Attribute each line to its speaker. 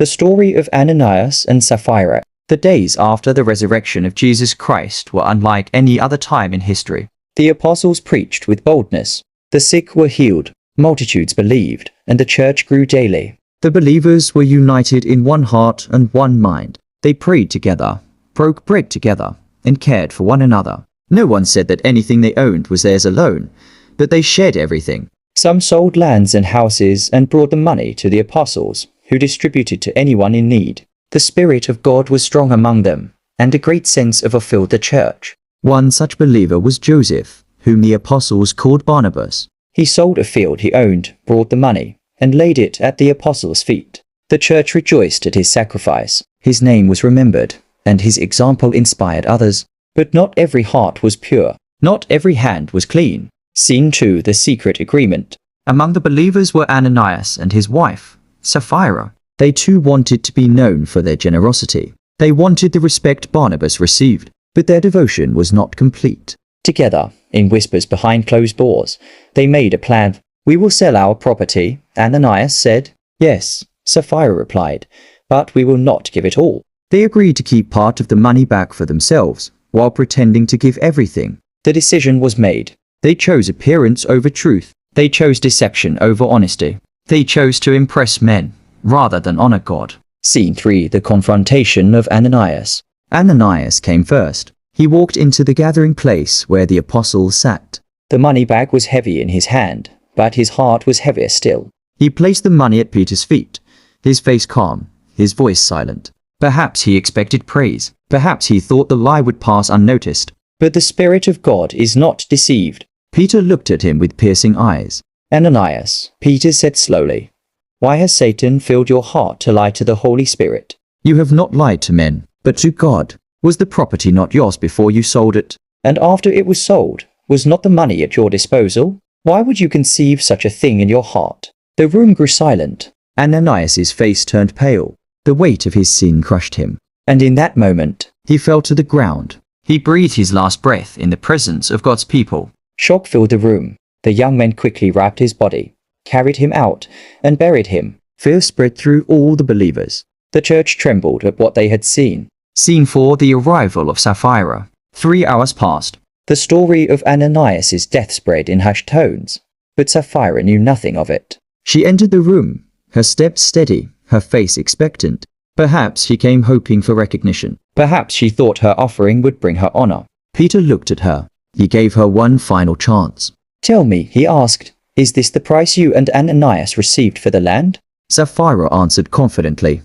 Speaker 1: The story of Ananias and Sapphira. The days after the resurrection of Jesus Christ were unlike any other time in history. The apostles preached with boldness. The sick were healed, multitudes believed, and the church grew daily. The believers were united in one heart and one mind. They prayed together, broke bread together, and cared for one another. No one said that anything they owned was theirs alone, but they shared everything. Some sold lands and houses and brought the money to the apostles, who distributed to anyone in need. The Spirit of God was strong among them, and a great sense of awe filled the church. One such believer was Joseph, whom the apostles called Barnabas. He sold a field he owned, brought the money, and laid it at the apostles' feet. The church rejoiced at his sacrifice. His name was remembered, and his example inspired others. But not every heart was pure. Not every hand was clean. Scene 2: The secret agreement. Among the believers were Ananias and his wife, Sapphira. They too wanted to be known for their generosity. They wanted the respect Barnabas received, but their devotion was not complete. Together, in whispers behind closed doors, they made a plan. "We will sell our property," Ananias said. "Yes," Sapphira replied, "but we will not give it all." They agreed to keep part of the money back for themselves, while pretending to give everything. The decision was made. They chose appearance over truth. They chose deception over honesty. They chose to impress men, rather than honor God. Scene 3: The confrontation of Ananias. Ananias came first. He walked into the gathering place where the apostles sat. The money bag was heavy in his hand, but his heart was heavier still. He placed the money at Peter's feet, his face calm, his voice silent. Perhaps he expected praise. Perhaps he thought the lie would pass unnoticed. But the Spirit of God is not deceived. Peter looked at him with piercing eyes. "Ananias," Peter said slowly, "why has Satan filled your heart to lie to the Holy Spirit? You have not lied to men, but to God. Was the property not yours before you sold it? And after it was sold, was not the money at your disposal? Why would you conceive such a thing in your heart?" The room grew silent. Ananias's face turned pale. The weight of his sin crushed him. And in that moment, he fell to the ground. He breathed his last breath in the presence of God's people. Shock filled the room. The young men quickly wrapped his body, carried him out, and buried him. Fear spread through all the believers. The church trembled at what they had seen. Scene 4: The arrival of Sapphira. 3 hours passed. The story of Ananias's death spread in hushed tones, but Sapphira knew nothing of it. She entered the room, her steps steady, her face expectant. Perhaps she came hoping for recognition. Perhaps she thought her offering would bring her honor. Peter looked at her. He gave her one final chance. "Tell me," he asked, "is this the price you and Ananias received for the land?" Sapphira answered confidently,